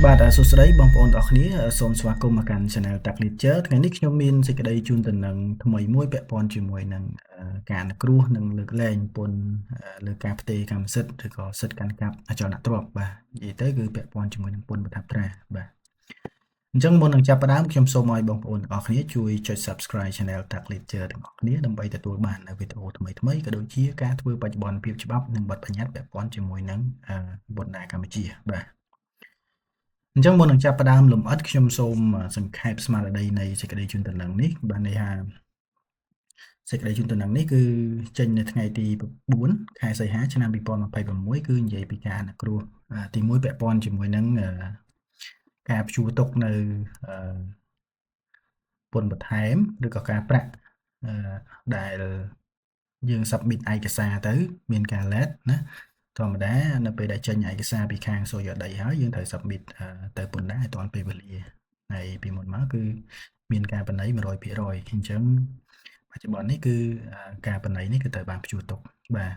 បាទសួស្តីបងប្អូនទាំងអស់គ្នាសូមស្វាគមន៍មកកាន់ Channel Tech Leader ថ្ងៃនេះខ្ញុំមានសេចក្តីជូនដំណឹងថ្មីមួយពាក់ព័ន្ធជាមួយនឹងការអនុគ្រោះនិងលើកលែងពន្ធលើការផ្ទេរកម្មសិទ្ធិឬក៏សិទ្ធិកាន់កាប់អចលនទ្រព្យបាទនិយាយទៅគឺពាក់ព័ន្ធជាមួយនឹងពន្ធប្រថាប់ត្រាបាទអញ្ចឹងមុននឹងចាប់ផ្ដើមខ្ញុំសូមឲ្យបងប្អូនទាំងអស់គ្នាជួយចុច Subscribe Channel Tech Leader ទាំងអស់គ្នាដើម្បីទទួលបាននូវវីដេអូថ្មីៗក៏ដូចជាការធ្វើបច្ចុប្បន្នភាពច្បាប់និងបទបញ្ញត្តិពាក់ព័ន្ធជាមួយនឹងបណ្ដាកម្ពុជាបាទអញ្ចឹងមុននឹងចាប់ផ្ដើមលម្អិតខ្ញុំសូមសង្ខេបស្មារតីនៃសេចក្តីជូនដំណឹងនេះបានន័យថាសេចក្តីជូនដំណឹងនេះគឺចេញនៅថ្ងៃទី4ខែសីហាឆ្នាំ2026គឺនិយាយពីការអនុគ្រោះទី1ពាក់ព័ន្ធជាមួយនឹងការព្យួរទុកនៅពន្ធបន្ថែមឬក៏ការប្រាក់ដែលយើង submit ឯកសារទៅមានការ late ណាធម្មតានៅពេលដែលចេញឯកសារពីខាងសូយោដីហើយយើងត្រូវ submit ទៅពន្ធដារឲ្យទាន់ពេលវេលាហើយពីមុនមកគឺមានការបណ្ណៃ 100% អញ្ចឹងបច្ចុប្បន្ននេះគឺការបណ្ណៃនេះគឺត្រូវបានព្យួរទុកបាទ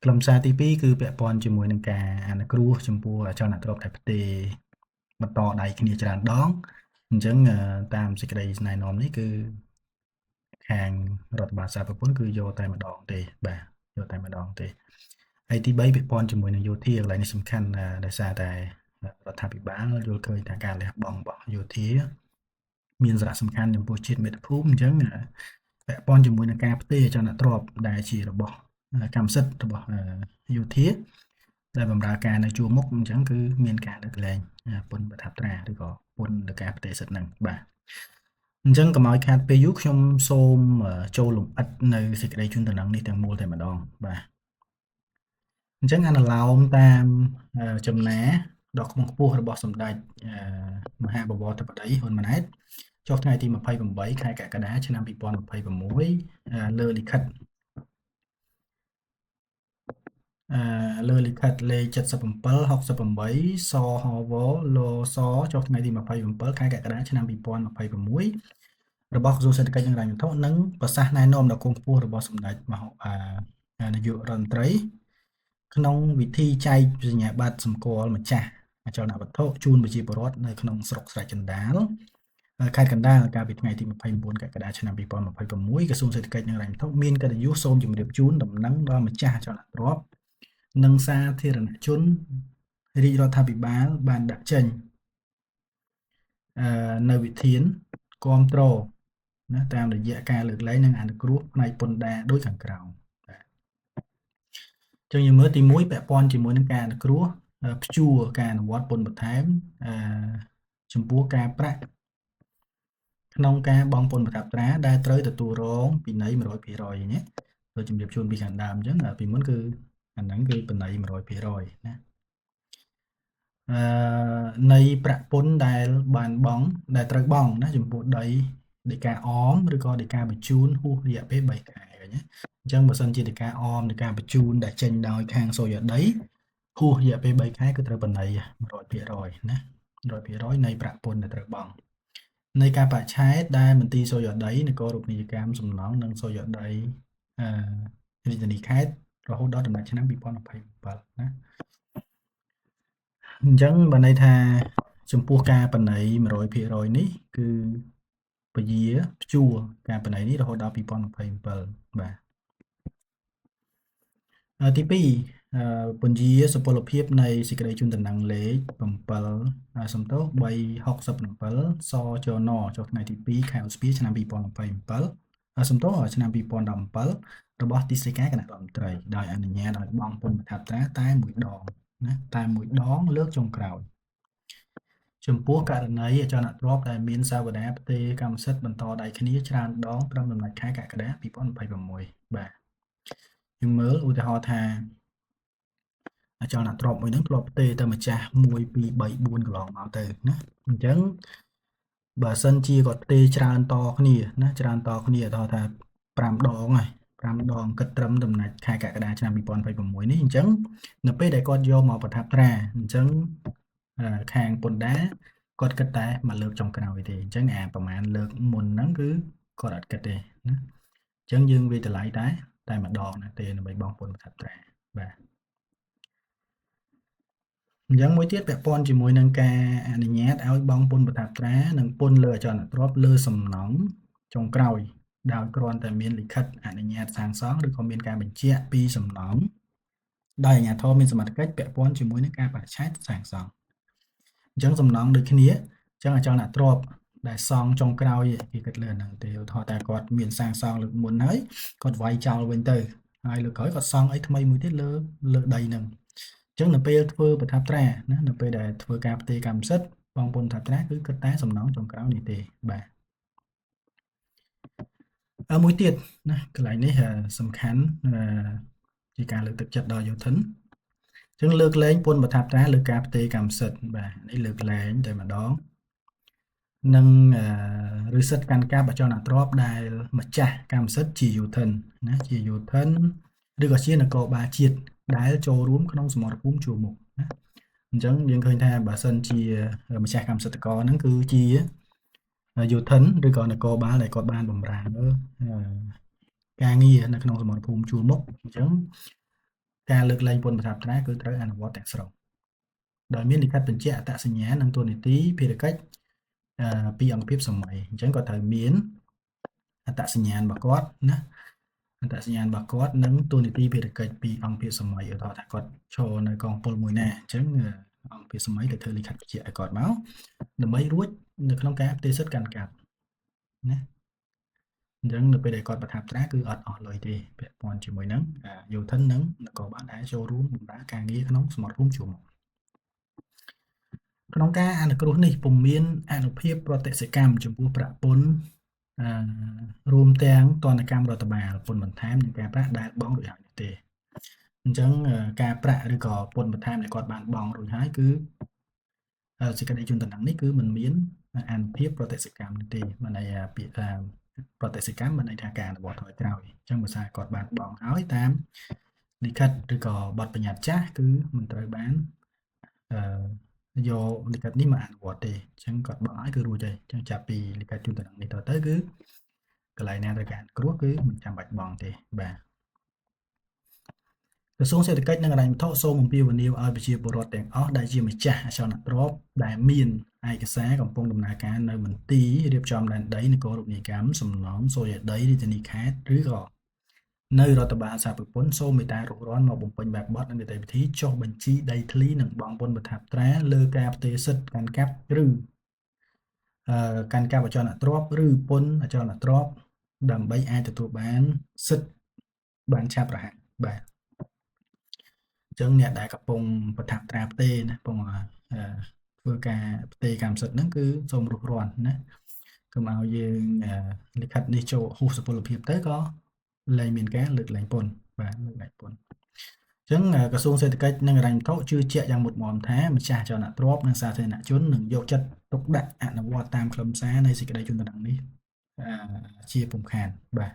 ខ្លឹមសារទី2គឺពាក់ព័ន្ធជាមួយនឹងការអនុគ្រោះចំពោះអចលនទ្រព្យដែលផ្ទេរបន្តដៃគ្នាច្រើនដងអញ្ចឹងតាមសេចក្តីណែនាំនេះគឺខាងរដ្ឋបាលសារប្រពន្ធគឺយកតែម្ដងទេបាទយកតែម្ដងទេហើយទី3ពាក់ព័ន្ធជាមួយនឹងយោធាកន្លែងនេះសំខាន់ដោយសារតែរដ្ឋាភិបាលយល់ឃើញថាការលះបង់របស់យោធាមានសារៈសំខាន់ចំពោះជាតិមាតុភូមិអញ្ចឹងពាក់ព័ន្ធជាមួយនឹងការផ្ទេរអចលនទ្រព្យដែលជារបស់កម្មសិទ្ធិរបស់យោធាដែលបម្រើការនៅជួរមុខអញ្ចឹងគឺមានការលើកលែងពន្ធប្រថាប់ត្រាឬក៏ពន្ធលើការផ្ទេរសិទ្ធិហ្នឹងបាទអញ្ចឹងកុំឲ្យខាតពេលយូរខ្ញុំសូមចូលលម្អិតនៅសេចក្តីជូនដំណឹងនេះទាំងមូលតែម្ដងបាទអញ្ចឹងអនុលោមតាមចំណាដ៏ខ្ពង់ខ្ពស់របស់សម្ដេចមហាបវរធិបតីហ៊ុនម៉ាណែតចុះថ្ងៃទី28ខែកក្កដាឆ្នាំ2026លើលិខិតលេខ7768សហវលសចុះថ្ងៃទី27ខែកក្កដាឆ្នាំ2026របស់ក្រសួងសេដ្ឋកិច្ចនិងហិរញ្ញវត្ថុនិងប្រសាសន៍ណែនាំដ៏គង់ខ្ពស់របស់សម្ដេចនាយករដ្ឋមន្ត្រីក្នុងវិធីចែកសញ្ញាបត្រសម្គាល់ម្ចាស់អចលនវត្ថុជូនប្រជាពលរដ្ឋនៅក្នុងស្រុកស្រែកណ្ដាលខេត្តកណ្ដាលកាលពីថ្ងៃទី29កក្កដាឆ្នាំ2026ក្រសួងសេដ្ឋកិច្ចនិងហិរញ្ញវត្ថុមានកិត្តិយសសូមជម្រាបជូនដំណឹងដល់ម្ចាស់អចលនទ្រព្យនិងសាធារណជនរាជរដ្ឋាភិបាលបានដាក់ចេញនៅវិធានគាំទ្រណាតាមរយៈការលើកលែងនិងអនុគ្រោះផ្នែកពន្ធដារដូចខាងក្រោមចឹងយើងមើលទី1ពាក់ព័ន្ធជាមួយនឹងការអនុគ្រោះព្យួរការអនុវត្តពន្ធបន្ថែមចំពោះការប្រាក់ក្នុងការបង់ពន្ធប្រថាប់ត្រាដែលត្រូវទទួលរងពិន័យ 100% ណាទៅជំរាបជូនពីខាងដើមអញ្ចឹងពីមុនគឺអាហ្នឹងគឺពិន័យ 100% ណានៃប្រាក់ពន្ធដែលបានបង់ដែលត្រូវបង់ណាចំពោះដីការអមឬក៏ដីការបញ្ជូនហួសរយៈពេល3ខែឃើញណាអញ្ចឹងបើសិនជាដីការអមដីការបញ្ជូនដែលចេញដោយខាងសូយោដីហួសរយៈពេល3ខែគឺត្រូវពិន័យ 100% ណា 100% នៃប្រាក់ពន្ធដែលត្រូវបង់នៃការបច្ឆេទដែលមន្ទីរសូយោដីនគររូបនីយកម្មសំណង់និងសូយោដីរាជធានីខេត្តរហូតដល់ដំណាច់ឆ្នាំ2027ណាអញ្ចឹងបើន័យថាចំពោះការបណ្ណៃ 100% នេះគឺពជាព្យួរការបណ្ណៃនេះរហូតដល់2027បាទទី2ពជាសុពលភាពនៃសេចក្តីជូនដំណឹងលេខ7សំទោស367សចនចុះថ្ងៃទី2ខែឧសភាឆ្នាំ2027សំទោសឆ្នាំ2017របស់ទីស្តីការគណៈរដ្ឋមន្ត្រីដោយអនុញ្ញាតឲ្យបង់ពន្ធប្រថាប់ត្រាតែមួយដងណាតែមួយដងលើកចុងក្រោយចំពោះករណីអចលនទ្រព្យដែលមានសាវតាផ្ទេរកម្មសិទ្ធិបន្តដៃគ្នាច្រើនដងត្រឹមដំណាច់ខែកក្កដា2026បាទយើងមើលឧទាហរណ៍ថាអចលនទ្រព្យមួយហ្នឹងធ្លាប់ផ្ទេរទៅម្ចាស់1 2 3 4កន្លងមកទៅណាអញ្ចឹងបើសិនជាគាត់ផ្ទេរច្រើនតគ្នាណាច្រើនតគ្នាឧទាហរណ៍ថា5ដងហើយ5ដងគិតត្រឹមដំណាច់ខែកក្កដាឆ្នាំ2026នេះអញ្ចឹងនៅពេលដែលគាត់យកមកប្រថាប់ត្រាអញ្ចឹងខាងពន្ធដារគាត់គិតតែមួយលើកចុងក្រោយទេអញ្ចឹងប្រហែលលើកមុនហ្នឹងគឺគាត់អត់គិតទេណាអញ្ចឹងយើងវាតម្លៃតែម្ដងណាទេដើម្បីបង់ពន្ធប្រថាប់ត្រាបាទ អញ្ចឹងមួយទៀតពាក់ព័ន្ធជាមួយនឹងការអនុញ្ញាតឲ្យបង់ពន្ធប្រថាប់ត្រានិងពន្ធលើអចលនទ្រព្យលើសំណង់ចុងក្រោយដោយគ្រាន់តែមានលិខិតអនុញ្ញាតសាងសង់ឬក៏មានការបញ្ជាក់ពីសំណង់ដោយអាជ្ញាធរមានសមត្ថកិច្ចពាក់ព័ន្ធជាមួយនឹងការបរិច្ឆេទសាងសង់អញ្ចឹងសំណង់ដូចគ្នាអញ្ចឹងអចលនទ្រព្យដែលសង់ចុងក្រោយគេគិតលើហ្នឹងទេឧទាហរណ៍តែគាត់មានសាងសង់លើកមុនហើយគាត់វាយចោលវិញទៅហើយលើកក្រោយគាត់សង់អីថ្មីមួយទៀតលើដីហ្នឹងអញ្ចឹងនៅពេលធ្វើប្រថាប់ត្រាណានៅពេលដែលធ្វើការផ្ទេរកម្មសិទ្ធិបង់ពន្ធប្រថាប់ត្រាគឺគិតតែសំណង់ចុងក្រោយនេះទេបាទមួយទៀតណាកន្លែងនេះសំខាន់ជាការលើកទឹកចិត្តដល់យោធិនអញ្ចឹងលើកលែងពន្ធប្រថាប់ត្រាលើការផ្ទេរកម្មសិទ្ធិបាទនេះលើកលែងតែម្ដងនិងឬសិទ្ធិកាន់កាប់អចលនទ្រព្យដែលម្ចាស់កម្មសិទ្ធិជាយោធិនណាជាយោធិនឬក៏ជានគរបាលជាតិដែលចូលរួមក្នុងសមរភូមិជួរមុខណាអញ្ចឹងយើងឃើញថាបើសិនជាម្ចាស់កម្មសិទ្ធិករហ្នឹងគឺជាយោធិនឬក៏នគរបាលដែលគាត់បានបម្រើការងារនៅក្នុងសមរភូមិជួរមុខអញ្ចឹងការលើកលែងពន្ធប្រថាប់ត្រាគឺត្រូវអនុវត្តទាំងស្រុងដោយមានលិខិតបញ្ជាក់អត្តសញ្ញាណនិងតួនាទីភារកិច្ចពីអង្គភាពសម័យអញ្ចឹងក៏ត្រូវមានអត្តសញ្ញាណរបស់គាត់ណាអត្តសញ្ញាណរបស់គាត់និងតួនាទីភារកិច្ចពីអង្គភាពសម័យឧទាហរណ៍ថាគាត់ឈរនៅកងពលមួយណាអញ្ចឹងអង្គភាពសម័យត្រូវធ្វើលិខិតបញ្ជាក់ឲ្យគាត់មកដើម្បីរួចនៅក្នុងការផ្ទេរសិទ្ធិកាន់កាប់ណាអញ្ចឹងនៅពេលដែលគាត់ប្រថាប់ត្រាគឺអត់អស់លុយទេពាក់ព័ន្ធជាមួយនឹងយោធិននិងនគរបាលដែលចូលរួមបម្រើការងារក្នុងសមរភូមិជួរមុខក្នុងការអនុគ្រោះនេះពុំមានអនុភាពប្រតិសិកម្មចំពោះប្រាក់ពន្ធរួមទាំងទណ្ឌកម្មរដ្ឋបាលពន្ធបន្ថែមនិងការប្រាក់ដែលបង់រួចហើយទេអញ្ចឹងការប្រាក់ឬក៏ពន្ធបន្ថែមដែលគាត់បានបង់រួចហើយគឺសេចក្តីជូនដំណឹងនេះគឺមិនមានអនុភាពប្រតិសិកម្មទេមិនន័យពាក្យថាប្រតិសិកម្មមិនន័យថាការអនុវត្តឲ្យក្រោយអញ្ចឹងបើថាគាត់បានបង់ហើយតាមលិខិតឬក៏បទបញ្ញត្តិចាស់គឺមិនត្រូវបានយកលិខិតនេះមកអនុវត្តទេអញ្ចឹងគាត់បង់ហើយគឺរួចហើយអញ្ចឹងចាប់ពីលិខិតជូនដំណឹងនេះទៅគឺកន្លែងណាត្រូវការគ្រោះគឺមិនចាំបាច់បង់ទេបាទក្រសួងសេដ្ឋកិច្ចនិងហិរញ្ញវត្ថុសូមអំពាវនាវឲ្យប្រជាពលរដ្ឋទាំងអស់ដែលជាម្ចាស់អចលនទ្រព្យដែលមានឯកសារកំពុងដំណើរការនៅមន្ទីររៀបចំដែនដីនគររូបនីយកម្មសំណង់សូរិយដីរាជធានីខេត្តឬក៏នៅរដ្ឋបាលសហប្រពន្ធសូមមេត្តារុះរាន់មកបំពេញបែបបទនិងនីតិវិធីចុះបញ្ជីដីធ្លីនិងបង់ពន្ធប្រថាប់ត្រាលើការផ្ទេរសិទ្ធិកាន់កាប់ឬកាន់កាប់អចលនទ្រព្យឬពន្ធអចលនទ្រព្យដើម្បីអាចទទួលបានសិទ្ធិបានឆាប់រហ័សបាទអញ្ចឹងអ្នកដែលកំពុងប្រថាប់ត្រាផ្ទេរណាកំពុងធ្វើការផ្ទេរកម្មសិទ្ធិហ្នឹងគឺសូមរុះរាន់ណាកុំឲ្យយើងលិខិតនេះចូលហួសសុពលភាពទៅក៏លែងមានការលើកលែងពន្ធបាទលើកលែងពន្ធអញ្ចឹងក្រសួងសេដ្ឋកិច្ចនិងហិរញ្ញវត្ថុជឿជាក់យ៉ាងមុតមមថាម្ចាស់អចលនទ្រព្យនិងសាធារណជននឹងយកចិត្តទុកដាក់អនុវត្តតាមខ្លឹមសារនៃសេចក្តីជូនដំណឹងនេះជាពុំខានបាទ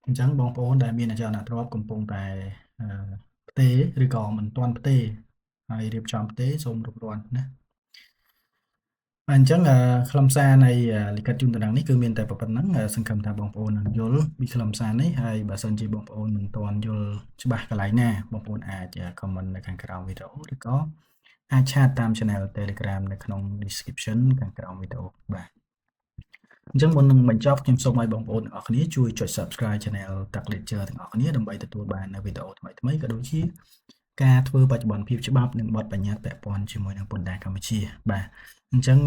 អញ្ចឹងបងប្អូនដែលមានអចលនទ្រព្យកំពុងតែផ្ទេរឬក៏មិនទាន់ផ្ទេរហើយរៀបចំផ្ទេរសូមរុះរាន់ណាអញ្ចឹងខ្លឹមសារនៃលិខិតជូនដំណឹងនេះគឺមានតែប៉ុណ្្នឹងសង្ឃឹមថាបងប្អូននឹងយល់ពីខ្លឹមសារនេះហើយបើសិនជាបងប្អូនមិនទាន់យល់ច្បាស់កន្លែងណាបងប្អូនអាច comment នៅខាងក្រោមវីដេអូឬក៏អាចឆាតតាម channel Telegram នៅក្នុង description ខាងក្រោមវីដេអូបាទអញ្ចឹងមុននឹងបញ្ចប់ខ្ញុំសូមឲ្យបងប្អូនទាំងអស់គ្នាជួយចុច Subscribe channel Tech Lecture ទាំងអស់គ្នាដើម្បីទទួលបាននូវវីដេអូថ្មីៗក៏ដូចជាការធ្វើបច្ចុប្បន្នភាពច្បាប់និងបទបញ្ញត្តិពាក់ព័ន្ធជាមួយនឹងពន្ធដារកម្ពុជាបាទអញ្ចឹង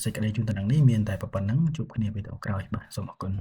សេចក្តីជូនដំណឹងនេះមានតែប៉ុណ្្នឹងជួបគ្នាវីដេអូក្រោយបាទសូមអរគុណ